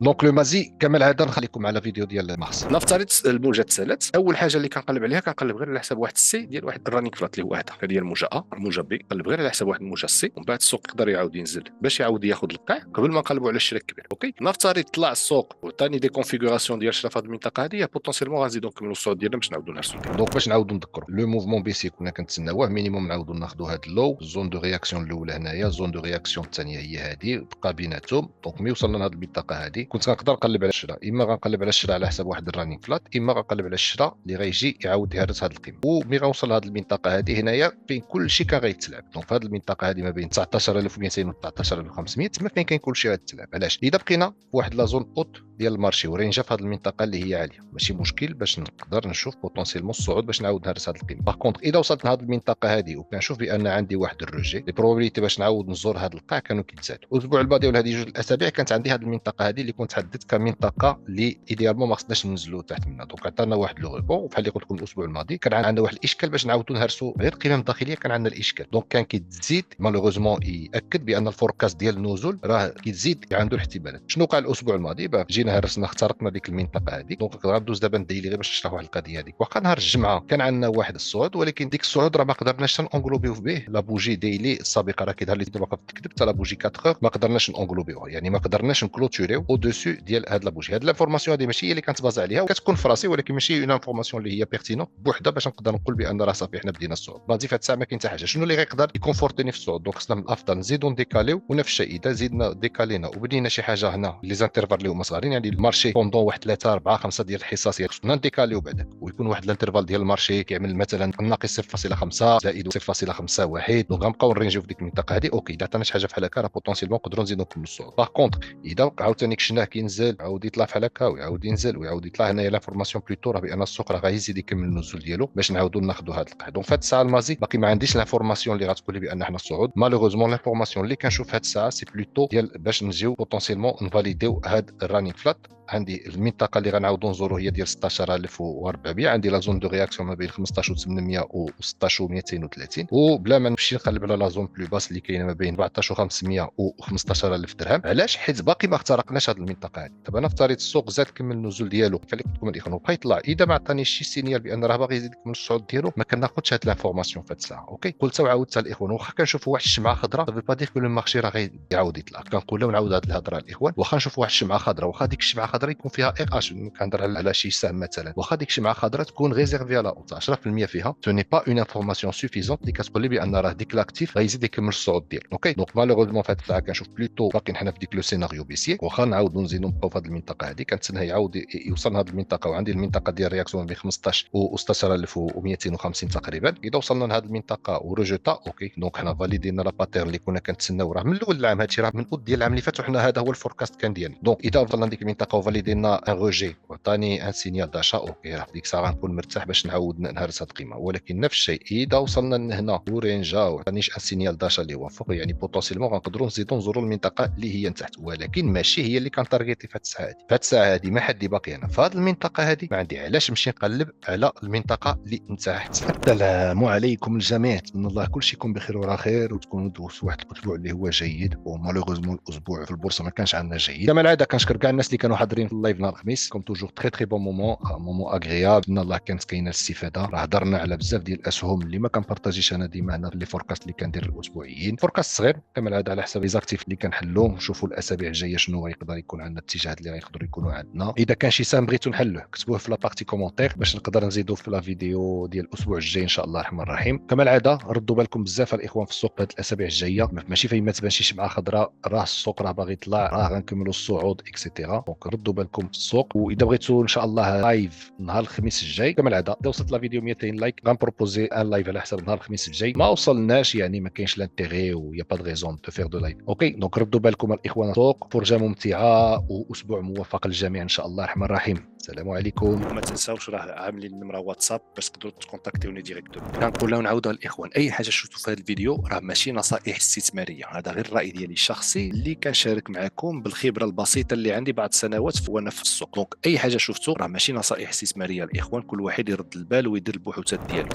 دونك لو مازي كما العاده نخليكم على فيديو ديال مارس. نفترض الموجه تسالت، اول حاجه اللي كنقلب عليها كنقلب غير على حساب واحد السي ديال واحد الرانينغ فلات اللي هو هذا ديال الموجه ا الموجه بي، قلب غير على حساب واحد الموجه سي، ومن بعد السوق يقدر يعاود ينزل باش يعاود ياخذ القاع قبل ما نقلبوا على الشريك الكبير. اوكي، نفترض طلع السوق وثاني دي كونفيغوراسيون ديال شرا في هذه المنطقه هذه، بوتونسيلمون غنزيدو نكملوا الصعود ديالنا باش نعاودوا نهرسوا القيمه. دونك باش نعاودوا نذكروا لو موفمون بيسي كنا كنتسناوه مينيموم، نعاودوا ناخذوا هذا اللو زون دو رياكسيون الاولى هنايا، زون دو رياكسيون الثانيه هي هذه، بقى بيناتهم. دونك ملي وصلنا لهذه المنطقه هذه كنت غنقدر نقلب على الشراء، اما غنقلب على الشراء على حساب واحد الرانينغ فلات، اما غنقلب على الشراء اللي غيجي يعاود يهرس هذه القيمه. وملي غنوصل لهذه المنطقه هذه هنايا فين كل شيء كان غيتلعب. دونك في هذه المنطقه هذه ما بين 19200 و 19500 تما فين كاين كل شيء غيتلعب. علاش؟ اذا بقينا في واحد لا زون اوت ديال المارشي ورينجا في هذه المنطقه اللي هي عاليه، ماشي مشكل باش نقدر نشوف بوتونسيلمون الصعود باش نعاود نهرس هذه القيمه. باغ كونطخ اذا وصلت لهذه المنطقه هذه وكنشوف بان عندي واحد الروجي، لي بروبابيليتي باش نعاود نزور هذا القاع كانوا كيتزادوا. الاسبوع الماضي ولا هذه جوج الاسابيع كانت عندي هذه المنطقه هذه اللي كنت حددت كمنطقه اللي ايديالمون ما خصناش ننزلوا تحت منها. دونك عطانا واحد لو ريبون، وبحال اللي قلت لكم الاسبوع الماضي كان عندنا واحد الاشكال باش نعاودوا نهرسوا غير القمم الداخليه. كان عندنا الاشكال دونك كان كيتزيد مالوغوزمون ياكد بان الفوركاست ديال النزول راه كيتزيد عنده الاحتمالات. شنو وقع الاسبوع الماضي؟ جينا هرسنا اخترقنا ديك المنطقه هذه. دونك غندوز دابا نديلي غير باش نشرح واحد القضيه هذيك. واخا نهار الجمعه كان عندنا واحد الصعود، ولكن ديك الصعود راه ما قدرناش نونغلوبيو به لا بوجي ديلي السابقه، راه كيظهر لي دابا كتكتب حتى لا بوجي 4 اور ما قدرناش نونغلوبيوها، يعني ما قدرناش نكلوتوريو او دوسو ديال هاد لا بوجي. هاد لافورماسيون هذه ماشي هي اللي كانت بازا عليها، وكتكون في راسي، ولكن ماشي اون انفورماسيون اللي هي بيرتينون بوحدها باش نقدر نقول بان راه صافي حنا بدينا الصعود. ماضي في هاد الساعه ما كاين حتى حاجه. شنو اللي غيقدر يكونفورتيني في الصعود؟ دونك خصنا من الافضل نزيدو نديكاليو، ونفس الشيء اذا زيدنا ديكالينا وبدينا شي حاجه هنا لي زانترفال اللي هما صغارين، يعني المارشي بوندون واحد 3 4 5 ديال الحصص خصنا نديكاليو بعداك، ويكون واحد الانترفال ديال المارشي كيعمل مثلا ناقص 0.5 زائد 0.51. دونك غنبقاو نرينجيو في ديك المنطقه هذه. اوكي، اذا عطانا شي حاجه بحال هكا راه بوتونسيلمون نقدروا نزيدو نكملوا الصعود. باغ كونطخ اذا عاوتاني كشناه كينزل عاود يطلع بحال هكا ويعاود ينزل ويعاود يطلع، هنايا لافورماسيون بلوتو راه بان السوق راه غيزيد يكمل النزول ديالو باش نعاودوا ناخذوا هذا القاع. دونك في هذه الساعه المازي باقي ما عنديش لافورماسيون اللي غتقول لي بان حنا الصعود. مالوغوزمون لافورماسيون اللي كنشوف في هذه الساعه سي بلوتو ديال باش نجيو بوتونسيلمون نفاليديو هذا الرانينغ فلات. عندي المنطقه اللي غنعاودوا نزوروا هي ديال 16400. عندي لا زون دو رياكسيون ما بين 15800 و 16230، وبلا ما نمشي نقلب على لا زون بلو باس اللي كاينه ما بين 14500 و 15000 درهم. علاش؟ حيت باقي ما اخترقناش هذه المنطقه هذه. دابا نفترض السوق زاد كمل النزول ديالو فاللي قلت لكم الاخوان وبقى يطلع، اذا ما عطانيش شي سينيال بان راه باغي يزيد يكمل الصعود ديالو ما كناخذش هذه لافورماسيون في هذه الساعه. اوكي، قلت وعاودت الاخوان، واخا كنشوفوا واحد الشمعه خضراء صافي با دير كو لو مارشي راه غيعاود يطلع. كنقولوا نعاود هذه الهضره الاخوان، واخا نشوفوا واحد الشمعه خضراء، واخا ديك الشمعه خضراء يكون فيها اش كنهضر على شي سهم مثلا، واخا ديك الشمعه خضراء تكون ريزيرفي على 10% فيها، سو ني با اون انفورماسيون سوفيزونت اللي كتقول لي بان راه ديك لاكتيف غيزيد يكمل الصعود ديالو. اوكي، دونك مالوغوزمون في هذه الساعه كنشوف بلوتو باقيين حنا في ديك لو سيناريو بيسي. واخا نعاودوا نزيدوا نبقاو في هذه المنطقه هذه، كنتسنى يعاود يوصل لهذه المنطقه، وعندي المنطقه ديال رياكسيون بين 15 و 16250 تقريبا. اذا وصلنا لهذه المنطقه ورجوتا اوكي، دونك حنا فاليدينا لا باترن اللي كنا كنتسناو راه من الاول العام. هادشي راه من اوت ديال العام اللي فات وحنا هذا هو الفوركاست كان ديالنا. دونك اذا وصلنا لديك المنطقه وفاليدينا ان روجي وعطاني ان سينيال داشا اوكي، راه في ديك الساعه غنكون مرتاح باش نعاود نهرس هذه القيمه. ولكن نفس الشيء اذا وصلنا لهنا ورينجا وعطانيش ان سينيال داشا اللي هو فوق، يعني بوتونسيلمون غنقدروا نزيدوا نزوروا المنطقه اللي هي تحت، ولكن ماشي هي اللي كنتارغيتي في هذه الساعه هذه. في هذه الساعه هذه ما حد باقي انا في هذه المنطقه هذه، ما عندي علاش نمشي نقلب على المنطقه اللي تحت. السلام عليكم الجميع، نتمنى الله كل شيء يكون بخير وعلى خير، وتكونوا دوزتوا واحد الاسبوع اللي هو جيد. ومالوغوزمون الاسبوع في البورصه ما كانش عندنا جيد كما العاده. كنشكر كاع الناس اللي كانوا حاضرين في اللايف نهار الخميس، كوم توجور تري تري بون مومون اغريابل. ان الله كانت كاينه الاستفاده. راه هضرنا على بزاف ديال الاسهم اللي ما كنبارطاجيش انا ديما هنا في لي فوركاست اللي كندير الاسبوعيين، فوركاست صغير كما العاده على حساب لي زاكتيف اللي كنحلو. نشوفوا الاسابيع الجايه شنو غيقدر يكون عندنا، الاتجاهات اللي غيقدروا يكونوا عندنا. اذا كان شي سهم بغيتو نحلوه كتبوه في لابارتي كومونتير باش نقدر نزيدو في لا فيديو ديال الاسبوع الجاي ان شاء الله الرحمن الرحيم. كما العاده ردوا بالكم بزاف الاخوان في السوق هاد الاسابيع الجايه، ماشي فين ما تبان شي شمعه خضراء راه السوق راه باغي يطلع، راه غنكملوا الصعود اكسيتيرا. دونك ردوا بالكم في السوق. واذا بغيتوا ان شاء الله لايف نهار الخميس الجاي كما العاده، اذا وصلت لا فيديو 200 لايك غنبروبوزي ان لايف على حساب نهار الخميس الجاي. ما وصلناش يعني ما كاينش لانتيغي ويا با دو ريزون دو فير دو لايف. اوكي، دونك ردوا بالكم الاخوان السوق. فرجه ممتعه واسبوع موفق للجميع ان شاء الله الرحمن الرحيم. السلام عليكم. وما تنساوش راه عاملين النمره واتساب باش تقدروا تكونتاكتيوني ديريكتومون. كنقول لها ونعاودها للاخوان، اي حاجه شفتوا في هذا الفيديو راه ماشي نصائح استثماريه، هذا غير الراي ديالي الشخصي اللي كنشارك معكم بالخبره البسيطه اللي عندي بعض السنوات وانا في السوق. دونك اي حاجه شفتوا راه ماشي نصائح استثماريه الاخوان، كل واحد يرد البال ويدير البحوثات ديالو.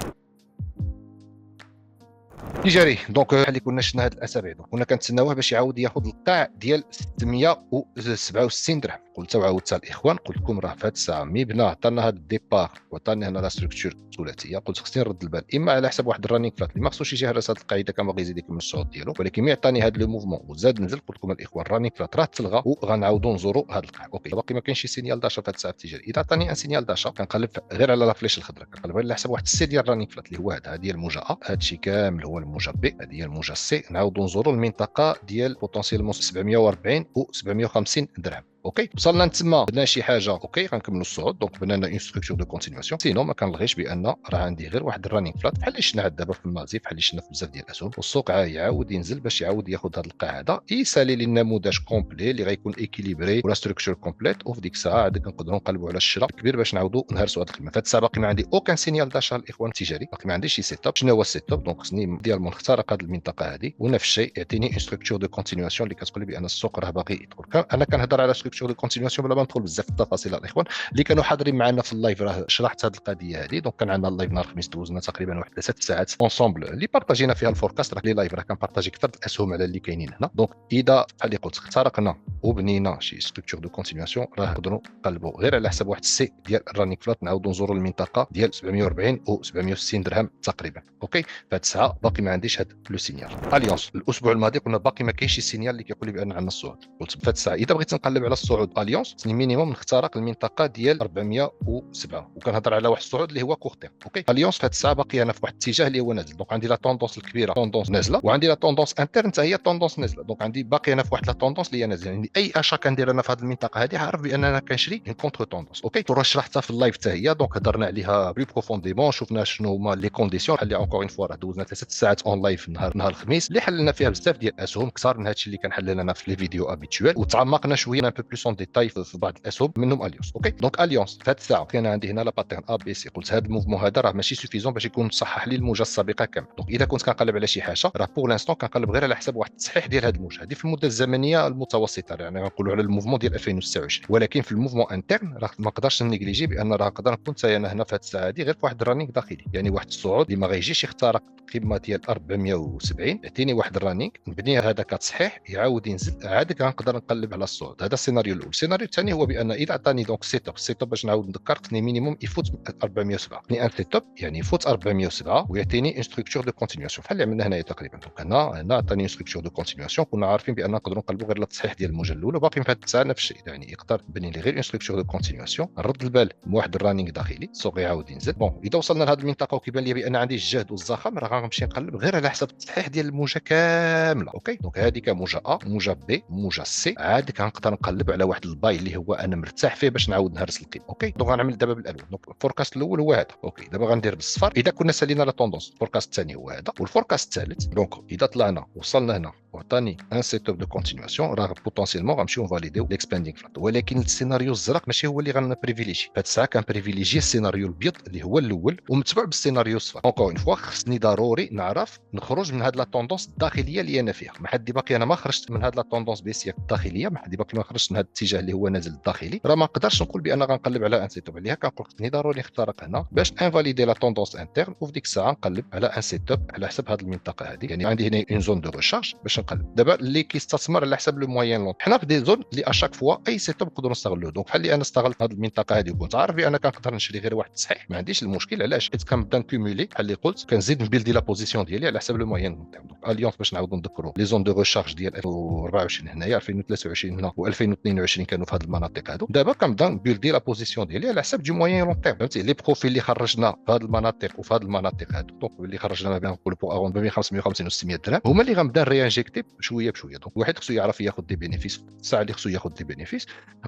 تجاري. دونك بحال اللي كنا شفنا هاد الاسابيع دونك كنا كنتسناوه باش يعاود ياخذ القاع ديال 667 درهم. قلت وعاودت الاخوان قلت لكم راه في هاد الساعه مي بنا عطانا هاد الديبار وعطانا هنا لا ستركتور ثلاثيه، قلت خصني نرد البال اما على حساب واحد الرانينغ فلات اللي ما خصوش يجي هرس هاد القاعده كان باغي يزيد يكمل الصعود ديالو، ولكن مي عطاني هاد لو موفمون وزاد نزل قلت لكم الاخوان الرانينغ فلات راه تلغى وغنعاودوا نزوروا هاد القاع. اوكي باقي ما كاينش شي سينيال داشا في هاد الساعه التجاريه. اذا عطاني ان سينيال داشا كنقلب غير على لا فليش الخضراء، كنقلب على حساب واحد السي ديال الرانينغ فلات اللي هو هذا ديال الموجه ا، هادشي كامل هو الموجه بي، هذه هي الموجه سي. نعاودوا نزوروا المنطقه ديال بوتونسيالمون 740 و 750 درهم. اوكي وصلنا نتما درنا شي حاجه اوكي غنكملوا الصعود. دونك بنينا اون ستركتور دو كونتينياسيون. سينو ما كنلغيش بان راه عندي غير واحد الرانينغ فلات بحال اللي شفنا دابا في المازي، بحال اللي شفنا في بزاف ديال الاسهم، والسوق يعاود ينزل باش يعاود ياخذ هذا القاع هذا يسالي لي النموذج كومبلي اللي غيكون ايكيليبري ولا ستركتور كومبليت، وفي ديك الساعه عاد كنقدروا نقلبوا على الشراء كبير باش نعاودوا نهرسوا هذه القيمه. فهاد الساعه باقي ما عندي اوكان سينيال داشا الاخوان التجاري، باقي ما عنديش شي سيت اب. شنو هو السيت اب؟ دونك خصني ديالمون نخترق هذه المنطقه هذه ونفس الشيء يعطيني اون ستركتور دو كونتينياسيون اللي كتقول لي بان السوق راه باغي يدخل. انا كنهضر على ستركتور دو كونتينياسيون بلا ما ندخل بزاف في التفاصيل الاخوان اللي كانوا حاضرين معنا في اللايف، راه شرحت هذه القضيه هذه. دونك كان عندنا اللايف نهار الخميس دوزنا تقريبا واحد 3 ساعات اونصومبل اللي بارطاجينا فيها الفوركاست. راه لي لايف راه كنبارطاجي اكثر الاسهم على اللي كاينين هنا. دونك اذا بحال اللي قلت اخترقنا وبنينا شي ستركتور دو كونتينياسيون راه نقدروا نقلبوا غير على حساب واحد السي ديال الرانينغ فلات، نعاودوا نزوروا المنطقه ديال 740 و 760 درهم تقريبا. اوكي فهاد الساعه باقي ما عنديش هاد لو سينيال. اليونس الاسبوع الماضي قلنا باقي ما كاينش شي سينيال اللي كيقول لي بان عندنا الصعود. قلت في هاد الساعه اذا بغيت نقلب على الصعود اليونس خصني مينيموم نخترق المنطقه ديال 407 وكنهضر على واحد الصعود اللي هو كورتير. اوكي اليونس في هاد الساعه باقي انا في واحد الاتجاه اللي هو نازل. دونك عندي لا طوندونس الكبيره طوندونس نازله، وعندي لا طوندونس انترن حتى هي طوندونس نازله. دونك عندي باقي انا في واحد لا طوندونس اللي هي نازله. يعني اي اشا كندير انا في هذه المنطقه هذه عارف بان انا كنشري اون كونتر طوندونس. اوكي راه شرحتها في اللايف حتى هي. دونك هضرنا عليها بلو بروفونديمون، شفنا شنو هما لي كونديسيون اللي اونكور اون فوا راه دوزنا 3 ساعات اون لايف نهار الخميس اللي حللنا فيها بزاف ديال الاسهم كثار من هادشي اللي كنحلل انا في لي فيديو ابيتوال، وتعمقنا شويه ان بو بلوس اون ديتاي في بعض الاسهم منهم اليونس. اوكي دونك اليونس في هذه الساعه كان عندي هنا لا باترن ا بي سي. قلت هذا الموفمون هذا راه ماشي سوفيزون باش يكون صحح لي الموجه السابقه كامل. دونك اذا كنت كنقلب على شي حاجه راه بور لانستون كنقلب غير على حساب واحد التصحيح ديال هذه الموجه هذه في المده الزمنيه المتوسطه، يعني غنقولوا على الموفمون ديال 2026. ولكن في الموفمون انترن راه ما نقدرش نيجليجي بان راه نقدر نكون انا هنا في هذه الساعه هذه غير في واحد الرانينغ داخلي، يعني واحد الصعود اللي ما غيجيش يخترق القمه ديال 470 يعطيني واحد الرانينغ نبني هذا كتصحيح يعاود ينزل عاد كنقدر نقلب على الصعود. هذا السيناريو الاول. السيناريو الثاني هو بان اذا عطاني دونك سيت اب باش نعاود نذكر خصني مينيموم يفوت 407 خصني ان سيت اب يعني يفوت 407 ويعطيني اون ستركتور دو كونتينياسيون بحال اللي عملنا هنايا تقريبا. دونك هنا عطاني اون ستركتور دو كونتينياسيون كنا عارفين بان نقدروا نقلبوا غير التصحيح ديال الموجه الاولى وباقي في هذه الساعه نفس الشيء، يعني يقدر يبني لي غير اون ستركتور دو كونتينياسيون نرد البال واحد الرانينغ داخلي السوق يعاود ينزل. بون اذا وصلنا لهذه المنطقه وكيبان لي بان عندي الجهد والزخم راه غنمشي نقلب غير على حسب التصحيح ديال الموجه كامله. اوكي دونك هذه كموجه ا موجه بي موجه سي عاد كنقدر نقلب على واحد الباي اللي هو انا مرتاح فيه باش نعاود نهرس القيمه. اوكي دونك غنعمل دابا بالالوان. دونك الفوركاست الاول هو هذا. اوكي دابا غندير بالصفر اذا كنا سالينا لا طوندونس. الفوركاست الثاني هو هذا والفوركاست الثالث. دونك اذا طلعنا وصلنا هنا وعطاني ان سيت اب دو كونتينياسيون راه بوتونسيلمون غنمشيو نفاليديو ليكسباندينغ فلات. ولكن السيناريو الزرق ماشي هو اللي غنبريفيليجي هاد الساعه، كنبريفيليجي السيناريو الابيض اللي هو الاول ومتبوع بالسيناريو الصفر. اونكور اون فوا خصني ضروري نعرف نخرج من هاد لا طوندونس الداخليه اللي انا فيها. ما حد باقي انا ما خرجت من هاد لا طوندونس بيسيه الداخليه، ما حد باقي ما خرجت من هاد الاتجاه اللي هو نازل الداخلي. راه ما نقدرش نقول بان غنقلب على ان سيت اب عليها. كنقول خصني ضروري نخترق هنا باش انفاليدي لا طوندونس انترن وفي ديك الساعه نقلب على ان سيت اب على حسب هاد المنطقه هذه. يعني عندي هنا اون زون دو ريشارج باش نقلب. دابا اللي كيستثمر على حسب لو موين لون حنا في دي زون اللي اشاك فوا اي سيت اب نقدروا نستغلوه. دونك بحال اللي انا استغلت هذه المنطقه هذه وكنت عارف بان كنقدر نشري غير واحد التصحيح ما عنديش المشكل. علاش؟ حيت كنبدا نكومولي بحال اللي قلت كنزيد نبيلدي لا بوزيسيون ديالي على حسب لو موين نتاعو. دونك اليونس باش نعاودوا نذكروا لي زون دو ريشارج ديال 2024 هنايا 2023 هنا و2022 كانوا في هذه المناطق هذو. دابا كنبدا نبيلدي لا بوزيسيون ديالي على حسب دو موين لون تيرم. فهمتي لي بروفيل اللي خرجنا في هذه المناطق وفي هذه المناطق هذو دونك اللي خرجنا ما بين نقولوا بو اغون بين 550 و 600 درهم هما اللي غنبدا نريانجيكتي شويه بشويه. دونك واحد خصو يعرف ياخذ دي بينيفيس الساعه اللي خصو ياخذ دي بينيفيس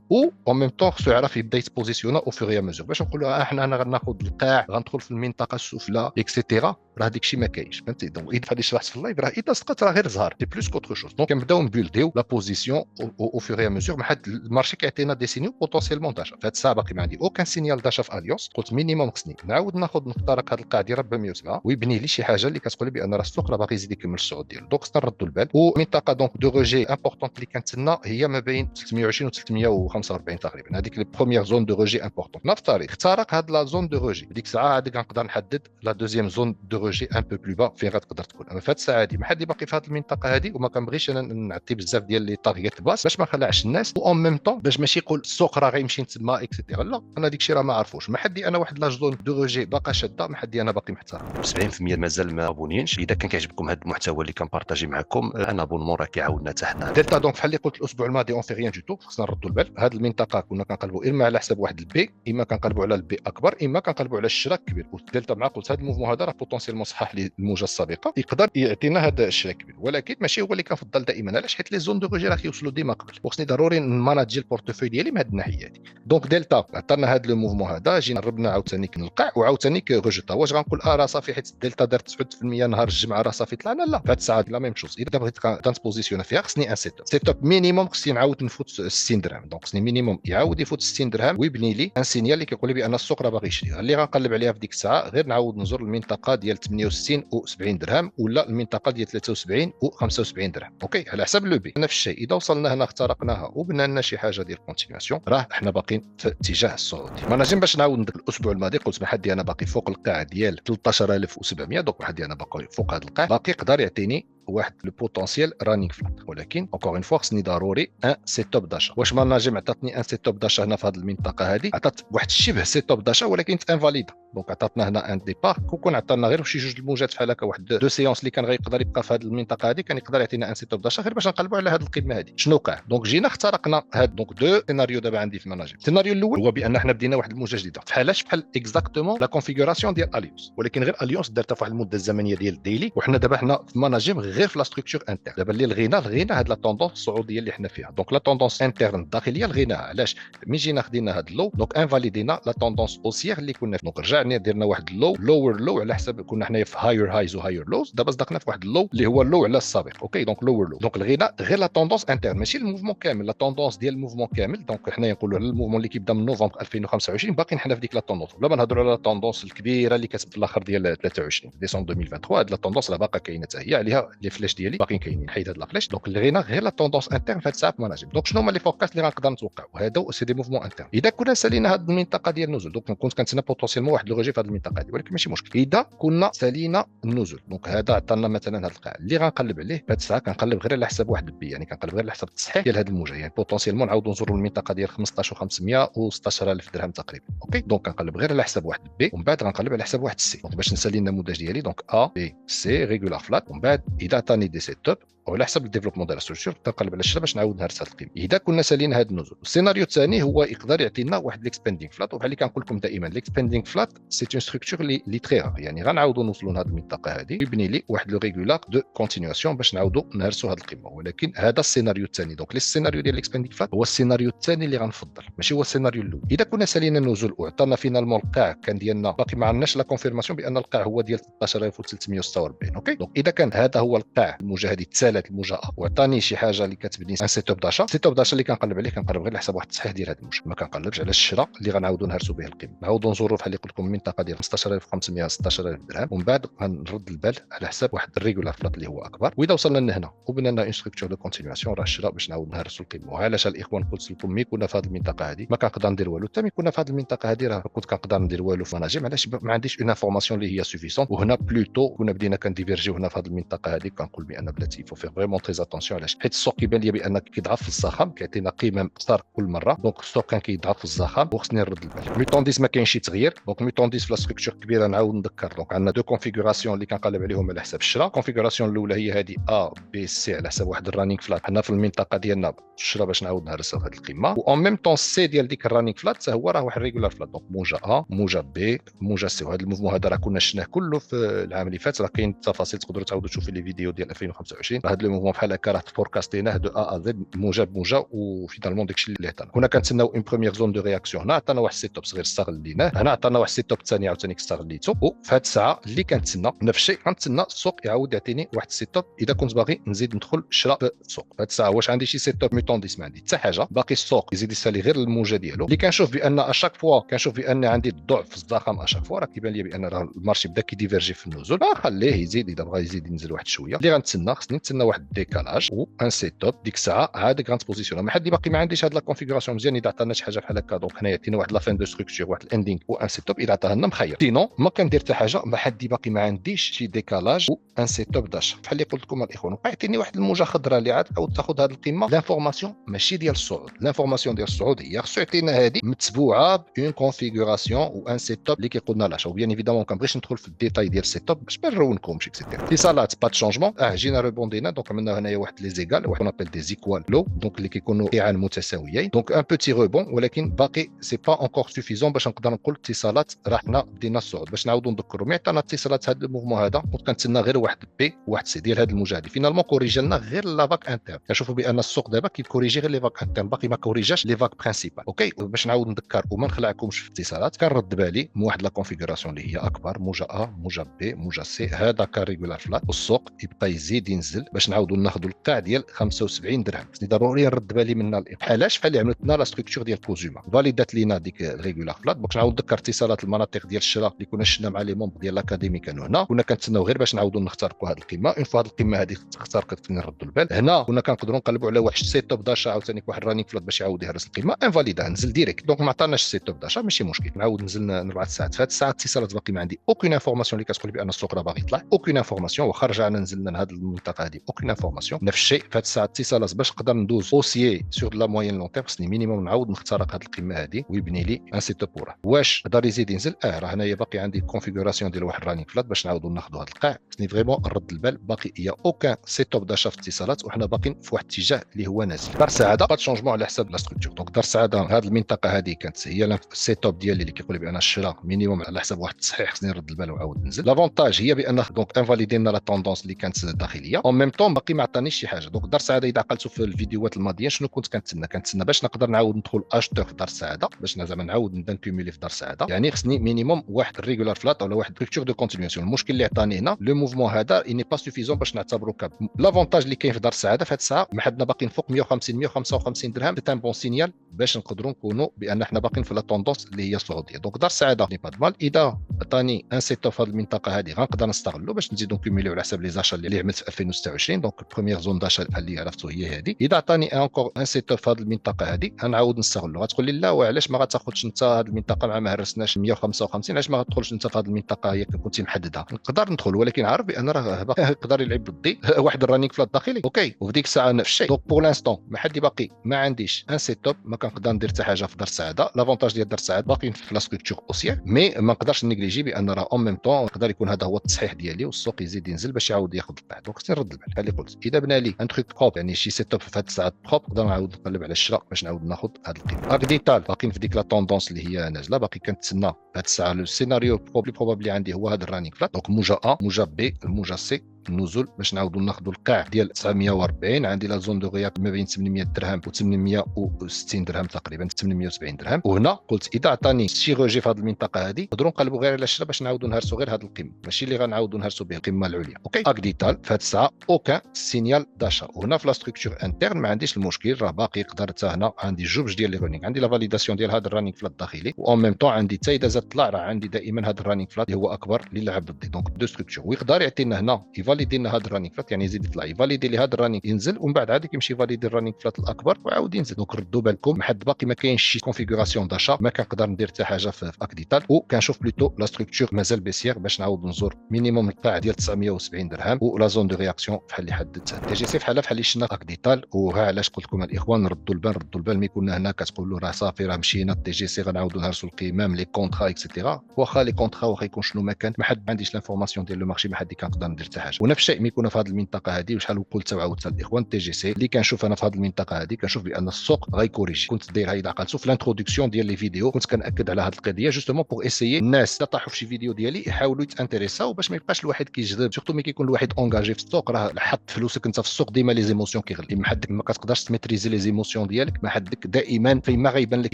و اون ميم طون خصو يعرف يبدا يتبوزيسيونا او فوريا ميزور باش نقولوا احنا غناخذ القاع غندخل في المنطقه السفلى اكسيتيرا. راه داك الشيء ما كاينش. فهمتي دونك اذا اللي شرحت في اللايف راه اذا سقط راه غير زهر سي بلوس كوتر شوز. دونك كنبداو نبيلديو لا بوزيسيون او فوريا ميزور مع هاد المارشي كيعطينا دي سينيو بوتونسيلمون داشا. في هاد الساعه باقي ما عندي اوكان سينيال داشا في اليونس. قلت مينيموم خصني نعاود نخترق هاد القاع ديال 407 ويبني لي شي حاجه اللي كتقول لي بان راه السوق راه باغي يزيد يكمل الصعود ديالو. دونك خصنا نردوا البال. ومنطقه دونك دو روجي امبورطونت اللي كنتسنى هي ما بين 320 و 345 تقريبا. هذيك لي بروميير زون دو روجي امبورطون. نفترض اخترق هاد لا زون دو روجي ديك الساعه عاد كنقدر نحدد لا دوزيام زون دو روجي ان بو بلو با فين غتقدر تكون. اما في هذه الساعه هذه ما حد باقي في هذه المنطقه هذه وما كنبغيش انا نعطي بزاف ديال لي تارغيت باس باش ما خلعش الناس و اون ميم طون باش ماشي يقول السوق راه غيمشي تما اكسيتيرا. لا انا داك الشيء راه ما عرفوش. ما حدي انا واحد لاج زون دو روجي باقا شاده، ما حدي انا باقي محترم. 70% مازال ما ابونينش. اذا كان كيعجبكم هذا المحتوى اللي كنبارطاجي معكم انا ابونمون راه كيعاوننا حتى حنا. دلتا دونك بحال اللي قلت الاسبوع الماضي اون في ريان دو تو، خصنا نردوا البال. هذه المنطقه كنا كنقلبوا اما على حساب واحد البي، اما كنقلبوا على البي اكبر، اما كنقلبوا على الشراك الكبير. دلتا مع قلت هذا الموفمون هذا راه بوتونسيلمون صحح لي الموجه السابقه، يقدر يعطينا هذا الشراك الكبير، ولكن ماشي هو اللي كنفضل دائما. علاش؟ حيت لي زون دو روجي راه كيوصلوا ديما قبل، وخصني ضروري نماناجي البورتفوي ديالي من هذه الناحيه هذه. دونك دلتا عطانا هذا لو موفمون هذا، جينا قربنا عاوتاني نلقى وعاوتاني ريجوتا. واش غنقول راه صافي حيت دلتا دارت 9% نهار الجمعه راه صافي طلعنا؟ لا، في هذه الساعه لا ميم شوز. اذا بغيت تنسبوزيسيون فيها خصني ان سيت اب مينيموم، خصني نعاود نفوت 60 درهم. دونك خصني مينيموم يعاود يفوت 60 درهم ويبني لي ان سينيال اللي كيقول لي بان السوق راه باغي يشري. اللي غنقلب عليها في ديك الساعه غير نعاود نزور المنطقه ديال 68 و70 درهم ولا المنطقه ديال 73 و75 درهم. اوكي، على حسب لو بي. نفس الشيء اذا وصلنا هنا اخترقناها وبنى لنا شي حاجه ديال كونتينياسيون، راه حنا باقيين في اتجاه الصعود. ما نجم باش نعاود ندير الاسبوع الماضي قلت ما حدي انا باقي فوق القاع ديال 13700. دوك ما حدي انا باقي فوق هذا القاع، باقي يقدر يعطيني واحد لو بوتونسيال رانينغ فلات. ولكن اونكور اون فوا خصني ضروري ان سيت اب داشا. واش ما نجم عطاتني ان سيت اب داشا هنا في هذه المنطقه هذه؟ عطات واحد الشبه سيت اب داشا ولكن انفاليد. دونك عطاتنا هنا ان ديبار، كون عطانا غير شي جوج الموجات بحال هكا، واحد دو سيونس اللي كان غيقدر يبقى في هذه المنطقه هذه، كان يقدر يعطينا ان سيت اب داشا غير باش نقلبوا على هذه القمه هذه. شنو وقع؟ دونك جينا اخترقنا هاد دونك دو سيناريو دابا عندي في المناجم. السيناريو الاول هو بان حنا بدينا واحد الموجه جديده بحال اكزاكتومون لا كونفيغوراسيون ديال اليونس، ولكن غير اليونس دارتها في واحد المده الزمنيه ديال الديلي، وحنا دابا حنا في مناجم غير في لا ستركتور انتر. دابا اللي لغينا هاد لا طوندونس الصعوديه اللي حنا فيها. دونك لا طوندونس انترن الداخليه لغيناها. علاش؟ ملي جينا خدينا هاد اللو دونك انفاليدينا لا طوندونس اوسيير اللي كنا فيه. دونك رجعنا درنا واحد لور لو على حسب كنا حنايا في هاير هايز وهاير لوز، دابا صدقنا في واحد اللو اللي هو اللو على السابق. اوكي، دونك لور لو. دونك لغينا غير لا طوندونس انترن ماشي الموفمون كامل، لا طوندونس ديال الموفمون كامل. دونك حنايا نقولوا على الموفمون اللي كيبدا من نوفمبر 2025 باقيين حنا في ديك لا طوندونس، بلا ما نهضروا على لا طوندونس الكبيره اللي كتبدا في الاخر ديال 23 ديسمبر 2023. هاد لا طوندونس راه باقا كاينه حتى هي، عليها لي فلاش ديالي باقيين كاينين، حيد هاد لا فلاش. دونك لغينا غير لا طوندونس انترن في هاد الساعه في مناجم. دونك شنو هما لي فوكاس اللي غنقدر نتوقعوا؟ هادو سي دي موفمون انترن. اذا كنا سالينا هاد المنطقه ديال النزول، دونك كنت كنتسنى بوتونسيلمون واحد لو ريجي في هاد المنطقه هذه، ولكن ماشي مشكل. اذا كنا سالينا النزول، دونك هذا عطانا مثلا هاد القاع اللي غنقلب عليه في هاد الساعه. كنقلب غير على حساب واحد البي، يعني كنقلب غير على حساب التصحيح ديال هاد الموجه. يعني بوتونسيلمون نعاودوا نزوروا المنطقه ديال 15500 و16000 درهم تقريبا. اوكي، دونك كنقلب غير على حساب واحد البي ومن بعد غنقلب على حساب واحد السي. دونك باش نسالي النموذج ديالي، دونك ا بي سي ريغولار فلات، ومن بعد اذا عطاني دي سيت اب وعلى حسب الديفلوبمون ديال الستركتور كنقلب على الشرا باش نعاود نهرس هذه القيمه. اذا كنا سالين هذا النزول. السيناريو الثاني هو يقدر يعطينا واحد ليكسباندينغ فلات، وبحال اللي كنقول لكم دائما ليكسباندينغ فلات سي اون ستركتور لي تري رار، يعني غنعاودوا نوصلوا لهذه المنطقه هذه يبني لي واحد لو ريغولار دو كونتينياسيون باش نعاودوا نهرسوا هذه القيمه. ولكن هذا السيناريو الثاني. دونك السيناريو ديال ليكسباندينغ فلات هو السيناريو الثاني اللي غنفضل، ماشي هو السيناريو الاول. اذا كنا سالينا النزول وعطانا فينالمون القاع كان ديالنا باقي ما عندناش لا كونفيرماسيون بان القاع هو ديال 13346. اوكي، دونك اذا كان هذا هو القاع الموجه هذه تسالت الموجه عطاني شي حاجه اللي كتبني ان سيت اب داشا. سيت اب داشا اللي كنقلب عليه كنقلب غير على حساب واحد التصحيح ديال هذا الموجه، ما كنقلبش على الشراء اللي غنعاودوا نهرسوا به القيمه. نعاودوا نزوروا بحال اللي قلت لكم المنطقه ديال 15500 16000 درهم، ومن بعد غنرد البال على حساب واحد الريغولار فلات اللي هو اكبر. واذا وصلنا لهنا وبنى لنا اون ستركتور دو كونتينياسيون راه الشراء باش نعاود نهرسوا القيمه. وعلاش الاخوان قلت لكم مي كنا في هذه المنطقه هذه ما كنقدر ندير والو، حتى مي كنا في هذه المنطقه هذه راه كنت كنقدر ندير والو في مناجم. علاش؟ ما عنديش اون انفورماسيون اللي هي سوفيسون. وهنا بلوتو كنا بدينا كنديفيرجيو هنا في هذه المنطقه هذه. كنقول بان بلاتي فو فير فريمون تري اتونسيون. علاش؟ حيت السوق كيبان لي بان كيضعف في الزخم، كيعطينا قيمه اكثر كل مره. دونك السوق كان كيضعف في الزخم وخصني نرد البال. ميتونديس ما كاينش شي تغيير. دونك ميتونديس في لا ستركتور كبيره نعاود نذكر. دونك عندنا دو كونفيغوراسيون اللي كنقلب عليهم على حساب الشراء. الكونفيغوراسيون الاولى هي هذه ا بي سي على حساب واحد الرانينغ فلات حنا في المنطقه ديالنا الشراء باش نعاود نهرس هذه القيمه. و اون ميم طون سي ديال ديك الرانينغ فلات هو راه واحد ريغولار فلات. دونك موجه ا موجه بي موجه سي. وهذا الموفمون هذا راه كنا شفناه كله في العام اللي فات. راه كاين التفاصيل تقدروا تعاودوا تشوفوا لي فيديو ديال 2025. هذا الموفمون بحال هكا راه فوركاستيناه دو ا زد موجه بموجه. وفينالمون داكشي اللي عطانا كنا كنتسناو اون بروميير زون دو رياكسيون. هنا عطانا واحد سيت اب صغير استغليناه. هنا عطانا واحد سيت اب ثاني عاوتاني استغليته. وفي هذه الساعه اللي كنتسنى نفس الشيء غنتسنى السوق يعاود يعطيني واحد السيت اب. اذا كنت باغي نزيد ندخل شراء في السوق في هذه الساعه واش عندي شي سيت اب ميتونديس؟ ما عندي حتى حاجه. باقي السوق يزيد يسالي غير الموجه ديالو اللي كنشوف بان اشاك فوا كنشوف بان عندي الضعف في الزخم. اشاك فوا راه كيبان لي بان راه المارشي بدا كيديفيرجي في النزول. خليه يزيد اذا بغى يزيد ينزل واحد شويه. شويه اللي غنتسنى خصني نتسنى واحد الديكالاج و ان سيت اب. ديك الساعه عاد غنتبوزيسيون ما حد باقي ما عنديش هاد لا كونفيغوراسيون مزيان. اذا عطانا شي حاجه بحال هكا دونك هنايا عطينا واحد لا فين دو ستركتور واحد الاندينغ و ان سيت اب اذا عطاها لنا مخير. سينو ما كندير حتى حاجه ما حد باقي ما عنديش شي ديكالاج و ان سيت اب داش بحال اللي قلت لكم الاخوان. وقع يعطيني واحد الموجه خضراء اللي عاد او تاخذ هذه القيمه لانفورماسيون ماشي ديال الصعود. لانفورماسيون ديال الصعود هي خصو يعطينا هذه متبوعه بون كونفيغوراسيون و ان سيت اب اللي كيقولنا لاش. وبيان ايفيدامون ما كنبغيش ندخل في الديتاي ديال السيت اب باش ما نرونكمش اكسيتيرا. اتصالات با شونجمون جينا ريبوندينا دونك عملنا هنايا واحد لي زيغال واحد نابيل دي زيكوال لو دونك اللي كيكونوا قيعان متساويين دونك ان بوتي روبون ولكن باقي سي با انكور سوفيزون باش نقدر نقول اتصالات راه حنا بدينا الصعود. باش نعاودوا نذكروا مي عطانا اتصالات هذا الموفمون هذا كنت كنتسنى غير واحد بي وواحد سي ديال هذا الموجه هذه فينالمون كوريجي لنا غير لا فاك انترن. كنشوفوا بان السوق دابا كيكوريجي غير لي فاك انترن باقي ما كوريجاش لي فاك برينسيبال. اوكي باش نعاود نذكر وما نخلعكمش في الاتصالات كنرد بالي من واحد لا كونفيغوراسيون اللي هي اكبر موجه ا موجه بي موجه سي هذا كاريغولار فلات والسوق يبقى يزيد ينزل باش نعاودوا ناخذوا القاع ديال 75 درهم. خصني ضروري نرد بالي منها بحالاش بحال اللي عملت لنا لا ستركتور ديال كوزوما فاليدات لينا ديك الريغولار فلات. باش نعاود نذكر اتصالات المناطق ديال الشراء اللي كنا شفنا مع لي مومبر ديال الاكاديمي كانوا هنا كنا كنتسناو غير باش نعاودوا نخترقوا هذه القيمه. اون فوا هذه القيمه هذه اخترقت نردوا البال هنا كنا كنقدروا نقلبوا على واحد سيت اب داشا عاوتاني واحد رانينغ فلات باش يعاود يهرس القيمه انفاليدا نزل ديريكت دونك ما عطاناش سيت اب داشا ماشي مشكل. نعاود نزلنا 4 ساعات في هذه الساعه اتصالات باقي ما عندي اوكين انفورماسيون اللي كتقول بان السوق راه باغي يطلع اوكين انفورماسيون واخا رجعنا نزلنا لهذه المنطقه هذه اوكين انفورماسيون. نفس الشيء في هذه الساعه اتصالات باش نقدر ندوز اوسيي سور لا موين لون تيرم خصني مينيموم نعاود نخترق هذه القيمه هذه ويبني لي ان سيت اب وراه. واش يقدر يزيد ينزل راه هنايا باقي عندي كونفيغوراسيون ديال واحد رانينغ فلات باش نعاودوا ناخذوا هذا القاع. خصني فريمون نرد البال باقي هي اوكان سيت اب داشا في اتصالات وحنا باقيين في واحد الاتجاه اللي هو نازل. دار سعاده با شونجمون على حساب لا ستركتور دونك دار سعاده هذه المنطقه هذه كانت هي السيت اب ديالي اللي كيقول بان الشراء مينيموم على حساب واحد التصحيح خصني نرد البال وعاود ننزل. لافونتاج هي بان دونك انفاليدينا لا توندونس اللي كانت داخليه اون ميم طون باقي ما عطانيش شي حاجه. دونك دار سعاده اذا عقلتوا في الفيديوهات الماضيه شنو كنت كنتسنى باش نقدر نعاود ندخل اشتور في دار السعاده باش زعما نعاود نكوميلي في دار السعاده يعني خصني مينيموم واحد الريغولار فلات ولا واحد ستركتور دو كونتينياسيون. المشكل اللي عطاني هنا لو موفمون هذا اني با سوفيزون باش نعتبروا كاب. لافونتاج اللي كاين في دار السعاده في هذه الساعه ما حدنا باقيين فوق 150 155 درهم سي ان بون سينيال باش نقدروا نكونوا بان حنا باقيين في لا توندونس اللي هي الصعوديه. دونك دار السعاده ني با دو مال اذا عطاني ان سيت في هذه المنطقه هذه غنقدر نستغلوا باش نزيدوا نكوميليو على حساب لي زاشا اللي عملت في 2026 دونك البروميير زون داشا اللي عرفتوا هي هذه. اذا عطاني انكور ان سيت في هذه المنطقه هذه غنعاود نستغلوا. غتقول لي لا وعلاش ما غتاخذش انت هذه المنطقه مع ما هرسناش 155 علاش ما غتدخلش انت في هذه المنطقه هي كنتي محددها. نقدر ندخل ولكن عارف بان راه باقي يقدر يلعب ضدي واحد الرانينغ فلات داخلي اوكي وفي ديك الساعه نفس الشيء. دونك بور لانستون ما حد باقي ما عنديش ان سيت اب ما كنقدر ندير حتى حاجه في دار السعاده. لافونتاج ديال دار السعاده باقي في لا ستركتور اوسيان مي ما نقدرش نيجليجي بان راه اون ميم طون يقدر يكون هذا هو التصحيح ديالي والسوق يزيد ينزل باش يعاود ياخذ القاع. دونك خصني نرد البال بحال اللي قلت اذا بنا لي ان تروك بروب يعني شي سيت اب في هذه الساعه بروب نقدر نعاود نقلب على الشراء باش نعاود ناخذ هذه القيمه. اكديتال باقيين في ديك لا توندونس اللي هي نازله باقي كنتسنى هذه الساعه لو سيناريو بروبابلي عندي هو هذا الرانينغ فلات دونك موجه ا موجه بي الموجه سي النزول باش نعاودوا ناخذوا القاع ديال 940. عندي لا زون دو غياب ما بين 800 درهم و 860 درهم تقريبا 870 درهم. وهنا قلت اذا عطاني شي روجي في هذه المنطقه هذه نقدروا نقلبوا غير على الشراء باش نعاودوا نهرسوا غير هذه القيمه ماشي اللي غنعاودوا نهرسوا به القيمه العليا. اوكي اكديتال في هذه الساعه اوكان سينيال داشا. وهنا في لا ستركتور انترن ما عنديش المشكل راه باقي يقدر حتى هنا عندي جوج ديال لي رانينغ. عندي لا فاليداسيون ديال هذا الرانينغ فلات الداخلي و ميم طون عندي حتى اذا زاد طلع راه عندي دائما هذا الرانينغ فلات اللي هو اكبر اللي لعب ضدي. دونك دو ستركتور ويقدر يعطينا هنا يفاليدي لنا هذا الرانينغ فلات يعني يزيد يطلع يفاليدي لي هذا الرانينغ ينزل ومن بعد عاد يمشي يفاليدي الرانينغ فلات الاكبر وعاود ينزل. دونك ردوا بالكم حد باقي ما كاينش شي كونفيغوراسيون داشا ما كنقدر ندير حتى حاجه في اكديتال وكنشوف بلوتو لا ستركتور مازال بيسير باش نعاود نزور مينيموم القاع ديال 970 درهم ولا زون دو رياكسيون بحال اللي حددتها تي جي سي بحال اللي شفنا اكديتال. وها علاش قلت لكم الاخوان ردوا البال ملي كنا هنا كتقولوا راه صافي راه مشينا تي جي سي غنعاودوا نهرسوا القمم لي كونطرا اكسيتيرا. واخا لي كونطرا واخا يكون شنو ما كان ما حد ما عنديش لانفورماسيون ديال لو مارشي ما حد كنقدر ندير حتى حاجه. ونفس الشيء ملي كنا في هذه المنطقه هذه وشحال قلت وعاودت الاخوان تي جي سي اللي كنشوف انا في هذه المنطقه هذه كنشوف بان السوق غيكوريجي. كنت دايرها اذا عقلتوا في الانتروداكسيون ديال لي فيديو كنت كناكد على هذه القضيه جوستومون بوغ اسيي الناس اللي طاحوا في شي فيديو ديالي يحاولوا يتانتريساو باش ما يبقاش الواحد كيجذب سورتو ملي كيكون الواحد اونغاجي في السوق. راه حط فلوسك انت في السوق ديما لي زيموسيون كيغلي ما حدك ما كتقدرش تميتريزي لي زيموسيون ديالك. ما حدك دائما فيما غيبان لك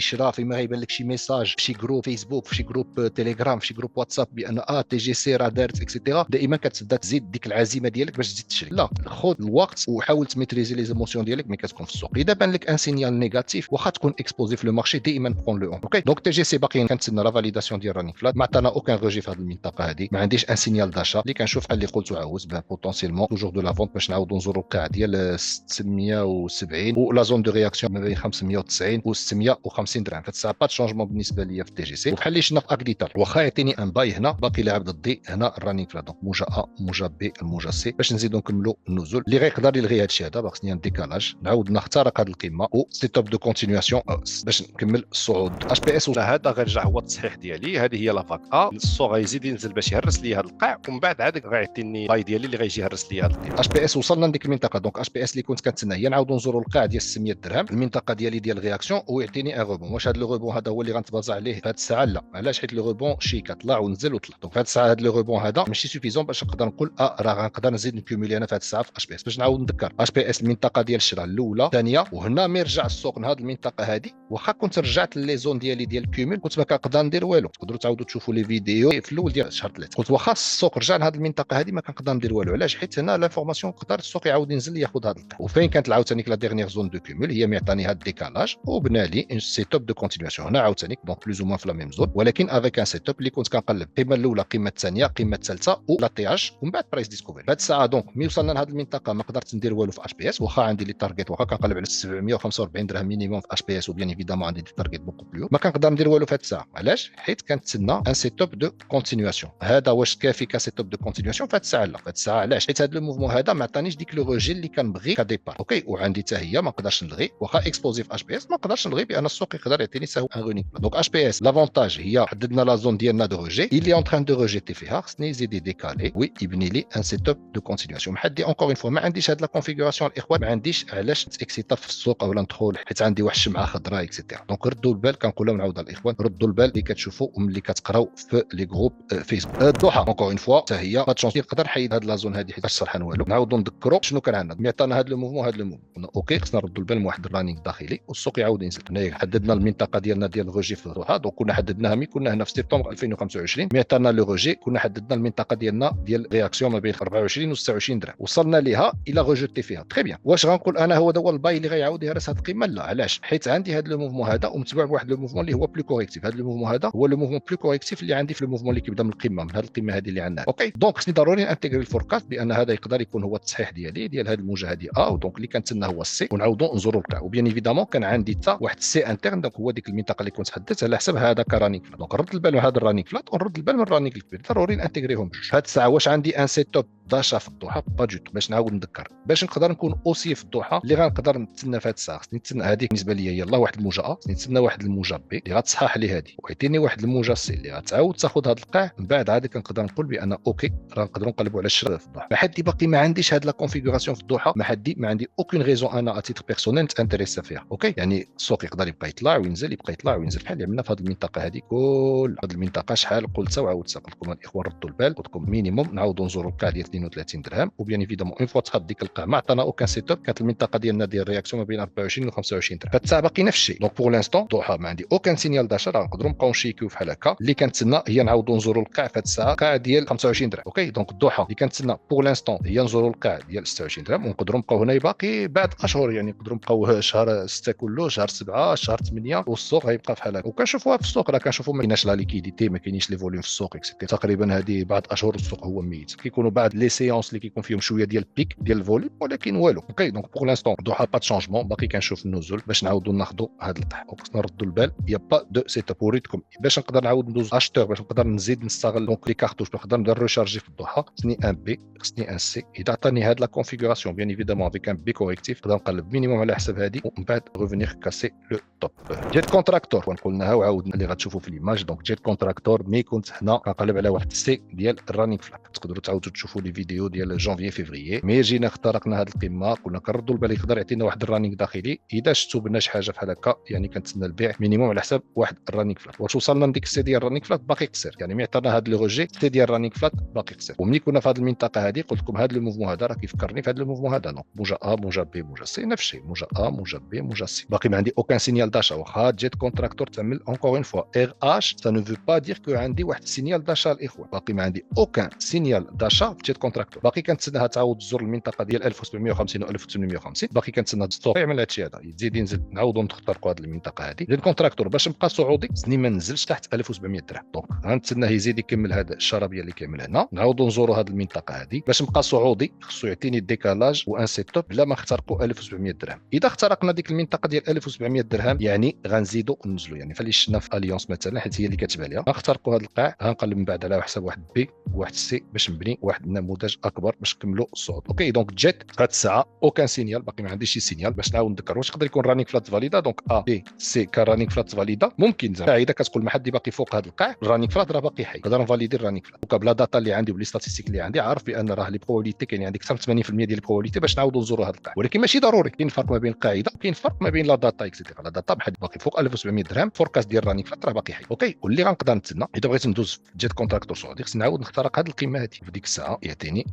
شراء فيما غيبان لك شي ميساج في شي جروب فيسبوك في شي جروب تيليجرام في شي جروب واتساب بان تي جي سي راه دارت اكسيتيرا دائما كتبدا تزيد ديك العزيمه ديالك باش تزيد تشري، لا خذ الوقت وحاول تميتريزي لي زيموسيون ديالك ملي كتكون في السوق. اذا بان لك ان سينيال نيجاتيف واخا تكون اكسبوزي في لو مارشي دائما برون لو اون. اوكي دونك تي جي سي باقيين كنتسنى لا فاليداسيون ديال رانينغ فلات، ما عطانا اوكان روجي في هذه المنطقه هذه، ما عنديش ان سينيال داشا اللي كنشوف بحال اللي قلت عاوز بوتونسيلمون توجور دو لا فونت باش نعاودوا نزوروا القاع ديال 670 ولا زون دو رياكسيون ما بين 590 و 650 درهم. فهاد الساعه با شونجمون بالنسبه ليا في التي جي سي. وبحال اللي شفنا في اكديتال واخا يعطيني ان باي هنا باقي لاعب ضدي هنا الرانينغ فلات. دونك موجه ا موجه بي الموجه سي باش نزيدوا نكملوا النزول اللي غيقدر يلغي هذا الشيء هذا. باقي ديكالاج نعاود نخترق هذه القمه و سيت دو كونتينياسيون باش نكمل الصعود. اش بي اس هذا غيرجع هو التصحيح ديالي. هذه هي لافاك ا السوق غيزيد ينزل باش يهرس لي هذا القاع، ومن بعد عاد غيعطيني باي ديالي اللي غيجي يهرس لي هذا القاع. اش بي اس وصلنا لديك المنطقه. دونك اش بي اس اللي كنت كنتسنى هي نعاودوا نزوروا القاع ديال 600 درهم المنطقه ديالي ديال رياكسيون ويعطيني ان روبون. واش هذا لو روبون هذا هو اللي غنتبازا عليه في هذه الساعه؟ لا، علاش؟ حيت لو روبون شيكا طلع ونزل وطلع. دونك في هذه الساعه هذا لو روبون هذا ماشي سوفيزون باش نقدر نقول راه غنقدر نزيد نكوميلي انا في هذه الساعه في اش بي اس. باش نعاود نذكر اش بي اس المنطقه ديال الشراء الاولى الثانيه، وهنا مي رجع السوق لهذه المنطقه هذه واخا كنت رجعت لي زون ديالي ديال الكوميل كنت ما كنقدر ندير والو. تقدروا تعاودوا تشوفوا لي فيديو في الاول ديال شهر 3 قلت واخا السوق رجع لهذه المنطقه هذه ما كنقدر ندير والو. علاش؟ حيت هنا لافورماسيون قدر السوق يعاود ينزل ياخذ هذا القاع. وفين كانت عاوتاني لا ديرنيير زون دو كوميل هي معطاني هذا الديكالاج وبنى لي ان سيت اب دو كونتينياسيون هنا عاوتاني دونك بلوز او موان في لا ميم زون، ولكن افيك ان سيت اب اللي كنت كنقلب القمه الاولى القمه الثانيه القمه الثالثه ولا تي اش ومن بعد برايس ديسكوفري. هذه الساعه دونك ملي وصلنا لهذه المنطقه ما قدرت ندير والو في اش بي اس واخا عندي لي تارجيت واخا كنقلب على 745 درهم مينيموم في اش بي اس وبيان ايفيدامون عندي دي تارجيت بوكو بلو ما كنقدر ندير والو في هذه الساعه. علاش؟ حيت كنتسنى ان سيت اب دو كونتينياسيون. هذا واش كافي كسيت اب دو كونتينياسيون في هذه الساعه؟ لا، في هذه الساعه. علاش؟ حيت هذا لو موفمون هذا ما عطانيش ديك لو روجي اللي كنبغي كديبار. اوكي وعندي حتى هي ما نقدرش نلغي واخا اكسبوزي في اش بي اس ما نقدرش نلغي بان السوق يقدر يعطيني سهو ان رونينغ. دونك اش بي اس لافونتاج هي حددنا لا زون ديالنا دو روجي اللي اون تران دو روجيتي فيها خصني يزيد يديكالي وي يبني لي ان سيت اب دو كونتينياسيون. محدي اونكور اون فوا ما عنديش هاد لا كونفيغوراسيون الاخوان، ما عنديش علاش نتاكسيتا في السوق ولا ندخل حيت عندي واحد الشمعه خضراء اكسيتيرا. دونك ردوا البال كنقولوا نعاودها الاخوان ردوا البال اللي كتشوفوا وملي كتقراو في لي جروب فيسبوك. الضحى اونكور اون فوا حتى هي با تشونس نقدر نحيد هاد لا زون هذه حيت شرحنا والو. نعاودوا نذكروا شنو كان عندنا معطانا هاد لو موفمون هاد لو موفمون. اوكي خصنا نردوا البال من واحد الرانينغ داخلي والسوق يعاود ينزل. هنا حددنا المنطقه ديالنا ديال الروجي في الضحى. دونك كنا حددناها مي كنا هنا في سبتمبر 2025 معطانا لو روجي كنا حددنا المنطقه ديالنا ديال رياكسيون ما بين 24 و 26 درهم وصلنا ليها الى روجيتي فيها. تري بيان واش غنقول انا هو هو الباي اللي غيعاود يهرس هذه القيمه؟ لا. علاش؟ حيت عندي هذا لو موفمون هذا ومتبوع بواحد لو موفمون اللي هو بلو كوريكتيف. هذا لو موفمون هذا هو لو موفمون بلو كوريكتيف اللي عندي في لو موفمون اللي كيبدا من القمه من هذه القمه هذه اللي عندنا. اوكي دونك خصني ضروري انتيغري الفوركاست بان هذا يقدر يكون هو التصحيح ديالي ديال هذه الموجه هذه دونك اللي كنتسنى هو السي ونعاودوا نزوروا القاع. وبيان ايفيدامون كان عندي حتى واحد السي انترن دونك هو ديك المنطقه اللي كنت حددت على حسب هذا كرانيك فلات. دونك رد البال من هذا الرانيك فلات ونرد البال من الرانيك الكبير ضروري نانتيغريهم بجوج. هذه الساعه واش عندي ان سيت اب داشا في الضحى؟ با دو تو. باش نعاود نذكر باش نقدر نكون اوسي في الضحى اللي غنقدر نتسنى في هذه الساعه خصني نتسنى هذيك بالنسبه لي يلاه واحد الموجه خصني نتسنى واحد الموجه بي اللي غتصحح لي هذه ويعطيني واحد الموجه سي اللي غتعاود تاخذ هذا القاع. من بعد عاد كنقدر نقول بان اوكي راه نقدروا نقلبوا على الشراء في الضحى. ما حدي باقي ما عنديش هذه لا كونفيغوراسيون في الضحى، ما عندي اوكين ريزون انا اتيتر بيرسونيل نتانتريسا فيها. اوكي يعني السوق يقدر يبقى يطلع وينزل يبقى يطلع وينزل بحال اللي عملنا في هذه المنطقه هذه. كل هذه المنطقه شحال قلتها وعاودتها قلت لكم الاخوان ردوا البال قلت لكم مينيموم نعاودوا نزوروا القاع ديال 32 درهم وبيان ايفيدامون اون فوا تحط ديك القاع ما عطانا اوكان سيت اب. كانت المنطقه ديالنا ديال الرياكسيون ما بين 24 و 25 درهم. فالساعه باقي نفس الشيء. دونك بور لانستون الضحى ما عندي اوكان سينيال داشا راه نقدروا نبقاو نشيكيو بحال هكا. اللي كنتسنى هي نعاودوا نزوروا القاع في هذه الساعه القاع ديال 25 درهم. اوكي دونك الضحى اللي كنتسنى بور لانستون هي نزوروا القاع ديال 26 درهم ونقدروا نبقاو هنا باقي بعد اشهر يعني نقدروا نبقاو شهر 6 كله شهر 7 شهر 8 والسوق غيبقى بحال هكا. وكنشوفوها في السوق راه كنشوفوا ما كايناش لا ليكيديتي ما كاينيش لي فوليوم في السوق اكسيتيرا. تقريبا هذه بعد اشهر السوق هو ميت. كيكونوا بعد لي سيونس اللي كيكون فيهم شويه ديال البيك ديال الفوليوم ولكن والو. اوكي دونك بور لانستون الضحى با تشونجمون باقي كنشوف النزول باش نعاودوا ناخذوا هذا الطح. وخصنا نردوا البال يا با دو سيت اب وريتكم باش نقدر نعاود ندوز اشتور باش نقدر نزيد نستغل دونك لي كارتوش باش نقدر ندير ريشارجي في الضحى. خصني ان بي خصني ان سي. اذا عطاني هاد لا كونفيغوراسيون بيان ايفيدامون افيك ان بي كوريكتيف نقدر نقلب مينيموم على حسب هذه ومن بعد ريفينير كاسي لو توب. جيت كونتراكتور ونقولناها وعاودنا اللي غتشوفوا في ليماج. دونك جيت كونتراكتور مي كنت هنا كنقلب على واحد السي ديال الرانينغ فلات. تقدروا تعاودوا تشوفوا لي فيديو ديال جانفي فيفري مي جينا اخترقنا هذه القمه كنا كنردوا البال يقدر يعطينا واحد الرانينغ داخلي. اذا شفتوا بنا شي حاجه بحال هكا يعني كنتسنى البيع مينيموم على حساب واحد الرانينغ فلات. واش وصلنا لديك السي ديال الرانينغ فلات باقي قصير يعني مي عطانا هذا لو روجي السي ديال الرانينغ فلات باقي قصير. وملي كنا في هذه المنطقه هذه قلت لكم هذا لو موفمون هذا راه كيفكرني في هذا لو موفمون هذا. نو موجه ا موجه بي موجه سي نفس الشيء موجه ا موجه بي موجه سي. باقي ما عندي اوكان سينيال داشا واخا جيت كونتراكتور تعمل اونكور اون فوا ار اش سا نو فو با دير كو عندي واحد سينيال داشا الاخوان. باقي ما عندي اوكان سينيال داشا في جيت كونتراكتور باقي كنتسناها تعاود تزور المنطقه ديال 1750 و 1850 باقي كنتسنى السوق يعمل هذا الشيء هذا يزيد ينزل نعاودوا نخترقوا هذه المنطقه هذه. لان الكونتراكتور باش نبقى صعودي خصني ما ننزلش تحت 1700 درهم. دونك غنتسناه يزيد يكمل هذا الشرابيه اللي كامل هنا نعاودوا نزوروا هذه المنطقه هذه باش نبقى صعودي خصو يعطيني الديكالاج وان سيت اب بلا ما نخترقوا 1700 درهم. اذا اخترقنا ديك المنطقه ديال 1700 درهم يعني غنزيدوا ننزلوا يعني فاللي شفنا في اليونس مثلا حيت هي اللي كتبان ليها غنخترقوا هذا القاع غنقلب من بعد على حساب واحد بي واحد سي باش نبني واحد النموذج اكبر باش نكملوا الصعود. اوكي دونك جيت هاد الساعه اوكان سينيال باقي ما عنديش شي سينيال باش نعاود نذكر واش يقدر يكون رانينغ فلات فاليدا. دونك ا بي سي كرانينغ فلات فاليدا ممكن زعما اذا كتقول ما حد باقي فوق هذا القاع الرانينغ فلات راه باقي حي نقدر نفاليدي الرانينغ فلات. دونك بلا داتا اللي عندي وبلي ستاتيستيك اللي عندي عارف بان راه لي بروبابيليتي كاين عندك 80% ديال البروبابيليتي باش نعاودوا نزوروا هذا القاع. ولكن ماشي ضروري كاين فرق ما بين القاعده كاين فرق ما بين لا داتا اكسيتيرا. لا داتا بحال باقي فوق 1700 درهم فوركاست ديال الرانينغ فلات راه باقي حي. اوكي واللي غنقدر نتسنى اذا بغيت ندوز في جيت كونتراكتور صعودي خصني نعاود نخترق هذه القيمه هذه في ديك الساعه يعطيني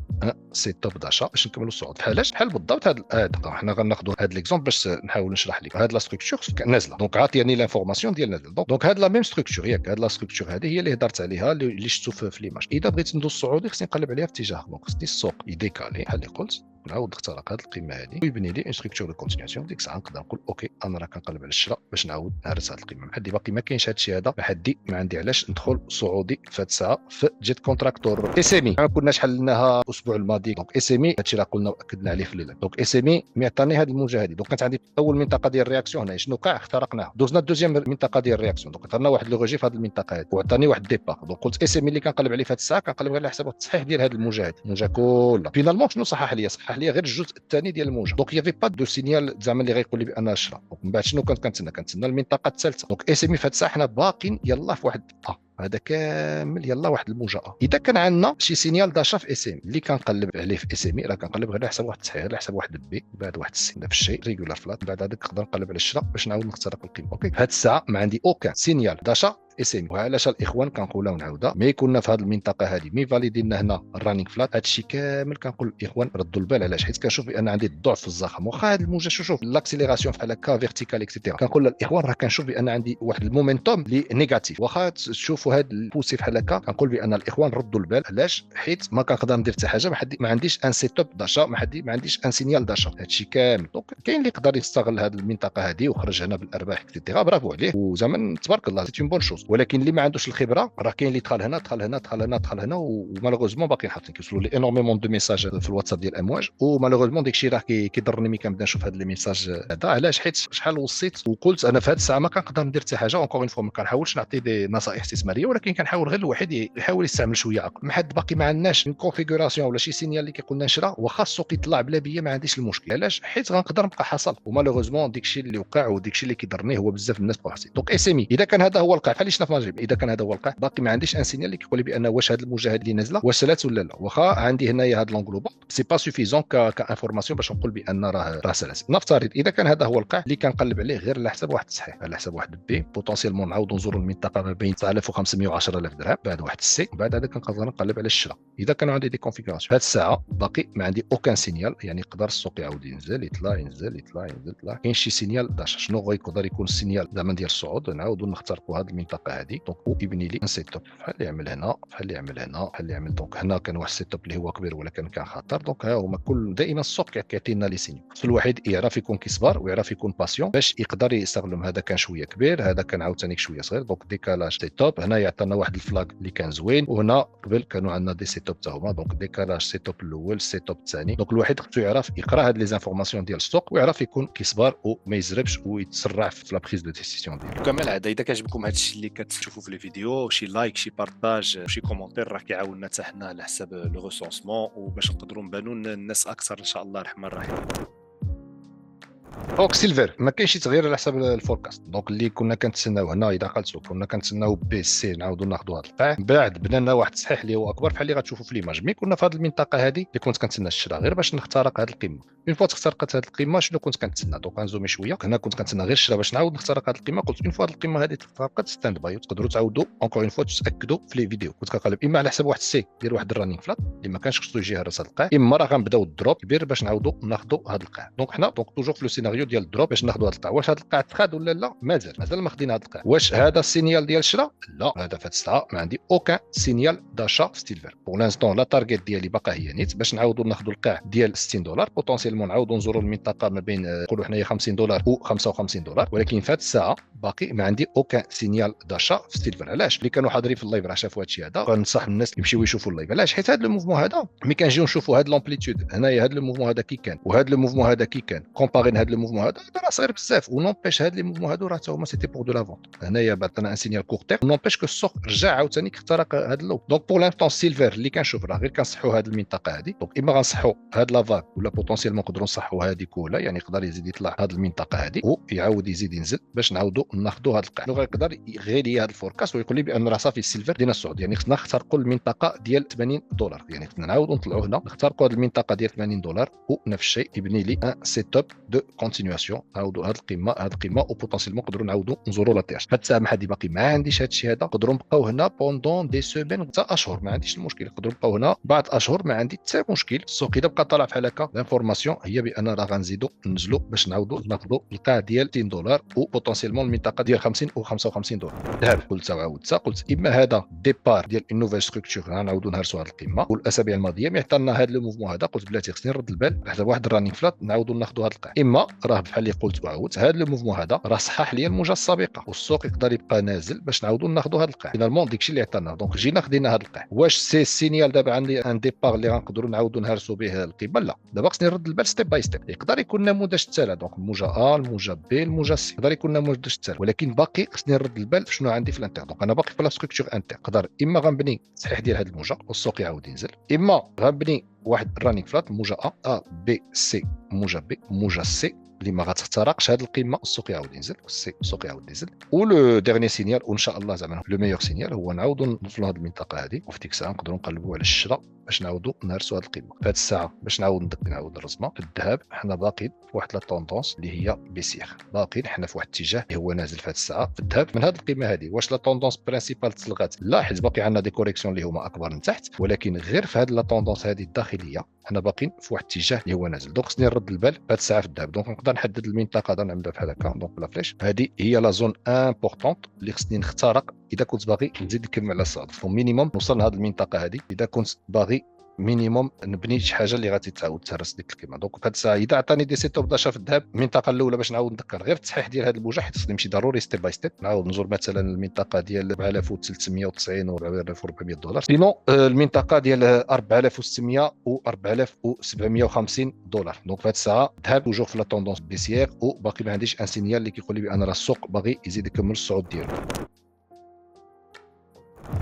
سيت اب داشا باش نكملوا الصعود. بحال بالضبط هذا حنا غناخذوا هذا ليكزومبل باش نحاول نشرح لك. هذه لا ستركتور نازله دونك عاطيني لانفورماسيون ديال نازل. دونك هذه لا ميم ستركتور ياك هذه لا ستركتور هذه هي اللي هضرت عليها اللي شفتوا في ليماج. اذا بغيت ندوز صعودي خصني نقلب عليها في اتجاه. دونك خصني السوق يديكالي بحال اللي قلت نعاود نخترق هذه القيمه هذه ويبني لي اون ستركتور دو كونتينياسيون. ديك الساعه نقدر نقول اوكي انا راه كنقلب على الشراء باش نعاود نهرس هذه القيمه. بحال باقي ما كاينش هذا الشيء هذا بحدي ما عندي علاش ندخل صعودي في هذه الساعه في جيت كونتراكتور. اس ام اي ما كناش حلناها الاسبوع الماضي. دونك اس ام اي هادشي راه قلنا واكدنا عليه في الليل. دونك اس ام اي معطاني هذه الموجه هذه. دونك كانت عندي اول منطقه ديال الرياكسيون هنا شنو قاع اخترقناه دوزنا الدوزيام منطقه ديال الرياكسيون. دونك عطانا واحد لو ريجي في هذه المنطقه هذه وعطاني واحد ديبار. دونك قلت اس ام اي اللي كنقلب عليه في هذه الساعه كنقلب على حساب التصحيح ديال هذه الموجه هذه الموجه كلها. فينالمون شنو صحح لي غير الجزء الثاني ديال الموجه. دونك يافي با دو سينيال زعما اللي غيقول لي بان شرا. من بعد شنو كنتسنى المنطقه الثالثه. دونك اس ام اي في هذه الساعه حنا باقين يلاه في واحد هذا كامل يلا واحد الموجه. اذا كان عندنا شي سينيال داشا في اس ام اللي كنقلب عليه في اس ام راه كنقلب غير على حساب واحد التصحيح على حساب واحد بي بعد واحد السي نفس الشيء ريغولار فلات. بعد هذاك نقدر نقلب على الشراء باش نعاود نخترق القيمه. اوكي هاد الساعه ما عندي اوكان سينيال داشا اس ام. وعلاش الاخوان كنقولوا ونعاودها مي كنا في هذه المنطقه هذه مي فاليدينا هنا الرانينغ فلات هادشي كامل كنقول الاخوان ردوا البال. علاش؟ حيت كنشوف بان عندي الضعف في الزخم واخا هذه الموجه شوف لاكسيليراسيون بحال هكا فيرتيكال اكسيتيرا كنقول للاخوان راه كنشوف بان عندي واحد المومنتوم اللي نيجاتيف. واخا تشوفوا هذا البوسي بحال هكا كنقول بان الاخوان ردوا البال. علاش؟ حيت ما كنقدر ندير حتى حاجه ما عنديش ان سيت اب داشا ما عنديش ان سينيال داشا. هادشي كامل دونك كاين اللي يقدر يستغل هذه المنطقه هذه ويخرج هنا بالارباح اكسيتيرا برافو عليه وزعما تبارك الله سي اون بون شوز. ولكن اللي ما عندوش الخبره راه كاين اللي دخل هنا ومالوغوزمون باقيين حاطين كيوصلوا لي انورميمون دو ميساج في الواتساب ديال الامواج ومالوغوزمون داكشي راه كيضرني ملي كنبدا نشوف هاد لي ميساج هذا. علاش؟ حيت شحال وصيت وقلت انا في هذه الساعه ما كنقدر ندير حتى حاجه. اونكور اون فوا ما كنحاولش نعطي دي نصائح استثماريه ولكن كنحاول غير الواحد يحاول يستعمل شويه عقل. ما حد باقي ما عندناش اون كونفيغوراسيون ولا شي سينيال اللي كيقول لنا نشرا واخا السوق يطلع بلا بيا ما عنديش المشكل. علاش؟ حيت غنقدر نبقى حاصل ومالوغوزمون داكشي اللي وقع وداكشي اللي كيضرني هو بزاف الناس بقاو حاسين. دونك اس ام اي اذا كان هذا هو القاع بحال اللي شفنا في المغرب اذا كان هذا هو القاع باقي ما عنديش ان سينيال اللي كيقول لي بان واش هذه الموجه هذه اللي نازله واش سالات ولا لا. واخا عندي هنايا هذا لونغلوبون سي با سوفيزون كانفورماسيون باش نقول بان راه سالات. نفترض اذا كان هذا هو القاع اللي كنقلب عليه غير على حساب واحد التصحيح على حساب واحد بي بوتونسيالمون نعاودوا نزوروا المنطقه ما بين 9500 و 10000 درهم بعد واحد السي. بعد هذا كنقدر نقلب على الشراء. اذا كانوا عندي دي كونفيغوراسيون هذه الساعه باقي ما عندي اوكان سينيال يعني يقدر السوق يعاود ينزل يطلع كاين شي سينيال داشا. شنو غيقدر يكون السينيال زعما ديال الصعود؟ نعاودوا نخترقوا هذه المنطقه هذه دونك يبني لي سيت اب بحال اللي يعمل هنا بحال اللي يعمل دونك هنا كان واحد السيت اب اللي هو كبير ولكن كان خطر. دونك ها هما كل دائما السوق كيعطينا لي سينيو. خص الواحد يعرف يكون كيصبر ويعرف يكون باسيون باش يقدر يستغلهم. هذا كان شويه كبير هذا كان عاوتاني شويه صغير. دونك ديكالاج سيت اب هنا يعطينا واحد الفلاغ اللي كان زوين وهنا قبل كانوا عندنا دي سيت اب تا هما. دونك ديكالاج سيت اب الاول سيت اب الثاني. دونك الواحد خصو يعرف يقرا هاد لي زانفورماسيون ديال السوق ويعرف يكون كيصبر وما يزربش ويتسرع في لا بريز دو ديسيزيون ديالو. كمال عاد اذا كيعجبكم هذا الشيء اللي كتشوفوا في لي فيديو شي لايك شي بارطاج شي كومونتير راه كيعاوننا حتى حنا على حساب لو ريسونسمون وباش نقدروا نبانوا الناس اكثر ان شاء الله الرحمن الرحيم. دونك سيلفر ما كاينش تغيير على حساب الفوركاست. دونك اللي كنا كنتسناو هنا اذا قلتو كنا كنتسناو بي سي نعاودوا ناخذوا هذا القاع بعد بنينا واحد التصحيح اللي هو اكبر بحال اللي غتشوفوا في ليماج. مي كنا في هذه المنطقه هذه اللي كنت كنتسنى الشراء غير باش نخترق هذه القمه. من فوا تخترقت هذه القمه شنو كنت كنتسنى؟ دونك غنزومي شويه. هنا كنت كنتسنى غير الشراء باش نعاود نخترق هذه القمه. قلت من فوا هذه القمه هذه تخترقت ستاند باي وتقدروا تعاودوا اونكور اون فوا تاكدوا في لي فيديو. كنت كنقلب اما على حساب واحد السي ديال واحد الرانينغ فلات اللي ما كانش خصو يجي هرس هذا القاع اما راه غنبداو الدروب كبير باش نعاودوا ناخذوا هذا القاع. دونك حنا توجور في لو سيناريو سيناريو ديال الدروب باش ناخذوا هذا القاع. واش هذا القاع تخاد ولا لا؟ مازال ما خدينا هذا القاع. واش هذا السينيال ديال الشراء؟ لا، هذا في هذه الساعه ما عندي اوكان سينيال داشا في ستيلفر. بور لانستون لا تارجيت ديالي باقا هي نيت باش نعاودوا ناخذوا القاع ديال $60 بوتونسيلمون نعاودوا نزوروا المنطقه ما بين نقولوا حنايا $50 و $55. ولكن في هذه الساعه باقي ما عندي اوكان سينيال داشا في ستيلفر. علاش؟ اللي كانوا حاضرين في اللايف راه شافوا هذا الشيء هذا. كنصح الناس يمشيو يشوفوا اللايف. علاش؟ حيت هذا الموفمون هذا ملي كنجيو نشوفوا هذا لامبليتود هنايا، هذا الموفمون هذا كي كان وهذا الموفمون هذا كي كان كومبارين هذا الموفمون هذا راه صغير بزاف. ونومبيش هذا لي موفمون هذو راه تا هما سيتي بور دو لا فونت. هنايا بعطينا ان سينيال كور تير نومبيش كو السوق رجع عاوتاني اخترق هذا اللو. دونك بور لانستون سيلفر اللي كنشوف راه غير كنصحوا هذه المنطقه هذه. دونك اما غنصحوا هذا لافاك ولا بوتونسيلمون نقدروا نصحوا هذه كلها، يعني يقدر يزيد يطلع هذه المنطقه هذه ويعاود يزيد ينزل باش نعاودوا ناخذوا هذا القاع. شنو غيقدر يغير لي هذا الفوركاست ويقول لي بان راه صافي السيلفر دينا الصعود، يعني خصنا نخترقوا المنطقه ديال $80. يعني خصنا نعاودوا نطلعوا هنا نخترقوا هذه المنطقه ديال $80 ونفس الشيء يبني لي ان سيت اب دو كونتينياسيون. نعاودوا هذه القمه وبوتونسيلمون نقدروا نعاودوا نزوروا لا تيرش. هاد الساعه هذه باقي ما عنديش هذا الشيء هذا. نقدروا نبقاو هنا بوندون دي سيمين حتى اشهر ما عنديش المشكل. نقدروا نبقاو هنا بعد اشهر ما عندي حتى مشكل. السوق اذا بقى طالع بحال هكا الانفورماسيون هي بان راه غنزيدوا ننزلوا باش نعاودوا ناخذوا القاع ديال $60 وبوتونسيلمون المنطقه ديال 50 و $55. ذهب قلت وعاودت قلت اما هذا ديبار ديال اون نوفيل ستركتور غنعاودوا نهرسوا هذه القمه. والاسابيع الماضيه ملي عطانا هذا لو موفمون هذا قلت بلاتي خصني نرد البال حتى واحد الرانين فلات نعاودوا ناخذوا هذا القاع. اما راه بحال اللي قلت وعاودت هذا لو موفمون هذا راه صحح لي الموجه السابقه والسوق يقدر يبقى نازل باش نعاودوا ناخذوا هذا القاع. فينالمون داكشي اللي عطانا. دونك جينا خدينا هذا القاع. واش سي سينيال دابا عندي ان ديبار اللي غنقدروا نعاودوا نهرسوا به القمه؟ لا، دابا خصني نرد البال ستيب باي ستيب. يقدر يكون نموذج التالي دونك الموجه ا الموجه بي الموجه سي يقدر يكون نموذج التالي، ولكن باقي خصني نرد البال شنو عندي في الانتر. دونك انا باقي في لا ستركتور انتر. نقدر اما غنبني تصحيح ديال هذه الموجه والسوق يعاود ينزل، اما غنبني واحد الرانينغ فلات موجه ا بي سي موجه بي موجه سي اللي ما غتخترقش هذه القمه السوق يعاود ينزل السوق يعاود ينزل. ولو ديرني سينيال وان شاء الله زعما لو ميور سينيال هو نعاودوا نوصلوا هذه المنطقه هذه وفي ديك الساعه نقدروا نقلبوا على الشراء باش نعاودوا نهرسوا هذه القمه. في هذه الساعه باش نعاود الرسمه في الذهب حنا باقيين في واحد لا طوندونس اللي هي بيسير. باقيين حنا في واحد الاتجاه اللي هو نازل في هذه الساعه في الذهب من هذه القمه هذه. واش لا طوندونس برينسيبال تلغات؟ لا، حيت باقي عندنا دي كوريكسيون اللي هما اكبر من تحت، ولكن غير في هذه لا طوندونس هذه الداخليه حنا باقيين في واحد الاتجاه اللي هو نازل. دونك خصني نرد البال في هذه الساعه في الذهب. دونك نقدر نحدد المنطقه هذا نعملها بحال هكا. دونك بلا فليش هذه هي لا زون امبورطونت اللي خصني نخترق اذا كنت باغي نزيد نكمل على الصعود. مينيموم نوصل لهذه المنطقه هذه اذا كنت باغي مينيموم نبني شي حاجه اللي غادي تعاود تهرس ديك القيمه. دونك في هذه الساعه اذا عطاني دي سيت اب داشا في الذهب المنطقه الاولى باش نعاود نذكر غير التصحيح ديال هذه الموجه حيت خصني نمشي ضروري ستيب باي ستيب. نعاود نزور مثلا المنطقه ديال $4390 و $4400. سينو المنطقه ديال 4600 و $4750. دونك في هذه الساعه الذهب توجور في لا طوندونس بيسيير وباقي ما عنديش ان سينيال اللي كيقول لي بان راه السوق باغي يزيد يكمل الصعود ديالو.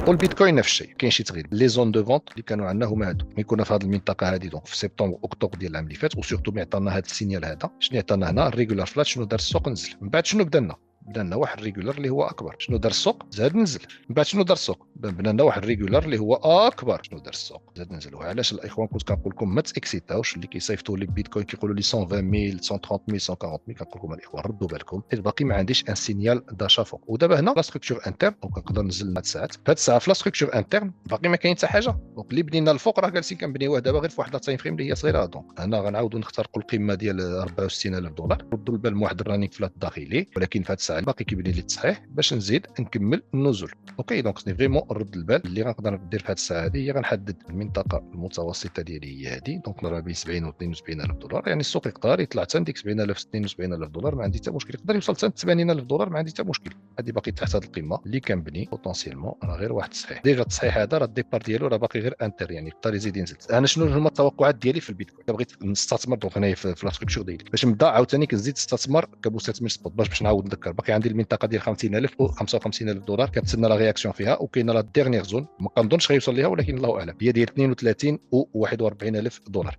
والبيتكوين نفس الشيء كاين شي تغيير. لي زون دو فونت اللي كانوا عندنا هما هادو ملي كنا في هذه المنطقه هذه دونك في سبتمبر اكتوبر ديال العام اللي فات وسورتو ملي عطانا هذا السينيال هذا شنو عطانا هنا الريغولار فلات. شنو دار السوق؟ نزل. من بعد شنو بدا لنا واحد الريغولار اللي هو اكبر. شنو دار السوق؟ زاد نزل. من بعد شنو دار السوق؟ بنا لنا واحد الريغولار اللي هو اكبر. شنو دار السوق؟ زاد نزل. وعلاش الاخوان كنت كنقول لكم ما تاكسيتاوش اللي كيصيفطوا لي بيتكوين كيقولوا لي 120000 130000 140000 كنقول لكم الاخوان ردوا بالكم حيت باقي ما عنديش ان سينيال داشا فوق. ودابا هنا لا ستركتور انترن دونك نقدر ننزل هاد الساعات. في هاد الساعه في لا ستركتور انترن باقي ما كاين حتى حاجه. دونك اللي بنينا الفوق راه جالسين كنبنيوه دابا غير في واحد التايم فريم اللي هي صغيره. دونك هنا غنعاودوا نخترقوا القمه ديال $64000. ردوا البال من واحد الرانينغ فلات داخلي، ولكن في هاد الساعه باقي كيبني لي التصحيح باش نزيد نكمل النزول. اوكي دونك خصني فريمون نرد البال اللي غنقدر ندير في هذه الساعه هذه هي غنحدد المنطقه المتوسطه ديالي هي هذه. دونك نرى بين 70 و $72000. يعني السوق يقدر يطلع حتى ديك 70000 $72000 ما عندي حتى مشكل. يقدر يوصل حتى $80000 ما عندي حتى مشكل. هذه باقي تحت هذه القمه اللي كنبني بوتونسيلمون راه غير واحد التصحيح. ديجا التصحيح هذا راه الديبار ديالو راه باقي غير انتر يعني يقدر يزيد ينزل. انا شنو هما التوقعات ديالي في البيتكوين؟ بغيت نستثمر دونك هنايا في لا ستركتور ديالي باش نبدا عاوتاني كنزيد نستثمر كمستثمر سبوت باش نعاود نذكر باقي عندي المنطقه ديال 50000 و $55000 كنتسنى لا رياكسيون فيها. وكاينه لا ديرنيير زون ما كنظنش غيوصل ليها ولكن الله اعلم هي ديال 32 و $41000.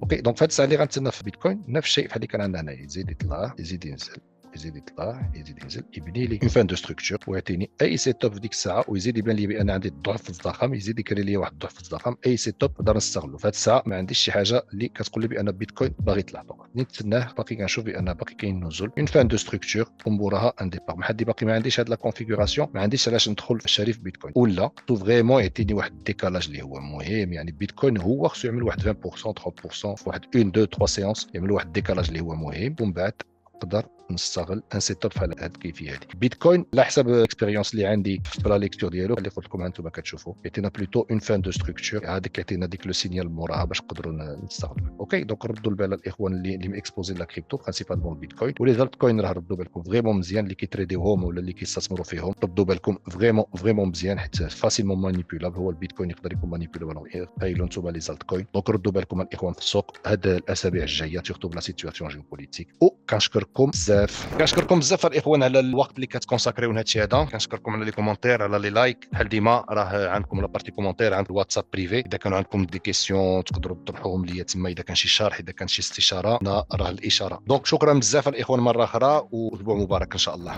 اوكي دونك في هذه الساعه اللي غنتسنى في بيتكوين نفس الشيء بحال اللي كان عندنا هنايا يزيد يطلع يزيد ينزل يزيد يطلع يزيد ينزل يبني لي اون فان دو ستركتور ويعطيني اي سيت اب في ديك الساعه ويزيد يبان لي بان عندي الضعف في الضخام يزيد يكري لي واحد الضعف في الضخام. اي سيت اب نقدر نستغلو. في هذه الساعه ما عنديش شي حاجه اللي كتقول لي بان بيتكوين باغي يطلع. دونك نتسناه باقي كنشوف بان باقي كاين نزول اون فان دو ستركتور وموراها ان ديبار. ما حد باقي ما عنديش هاد لا كونفيغوراسيون ما عنديش علاش ندخل في الشريف بيتكوين ولا تو فريمون يعطيني واحد الديكالاج اللي هو مهم. يعني بيتكوين هو خصو يعمل واحد 20% 30% في واحد 1 2 3 سيونس يعمل واحد الديكالاج اللي هو مهم ومن بعد نقدر نستغل ان سيت اب بحال هذه الكيفيه هذه. بيتكوين على حسب الاكسبيريونس اللي عندي في لا ليكتور ديالو اللي قلت لكم انتم كتشوفوا يعطينا بلوتو اون فان دو ستركتور، هذاك كيعطينا ديك لو سينيال موراها باش نقدروا نستغلوا. اوكي دونك ردوا البال الاخوان اللي ماكسبوزين لا كريبتو برينسيبالمون البيتكوين ولي زالت كوين، راه ردوا بالكم فريمون مزيان اللي كيتريديوهم ولا اللي كيستثمروا فيهم، ردوا بالكم فريمون مزيان حيت فاسيلمون مانيبيولابل. هو البيتكوين يقدر يكون مانيبيولابل، تخيلوا انتم لي زالت كوين. دونك ردوا بالكم الاخوان في السوق هاد الاسابيع الجايه سورتو بلا سيتوياسيون جيوبوليتيك. وكنشكركم بزاف الاخوان على الوقت اللي كتكونساكريو لهذا الشيء هذا. كنشكركم على لي كومونتير، على لي لايك. بحال ديما راه عندكم لا بارتي كومونتير عند الواتساب بريفي، اذا كانوا عندكم دي كيسيون تقدروا تطرحوهم ليا تما، اذا كان شي شرح، اذا كان شي استشاره، انا راه الاشاره. دونك شكرا بزاف الاخوان مره اخرى، واسبوع مبارك ان شاء الله.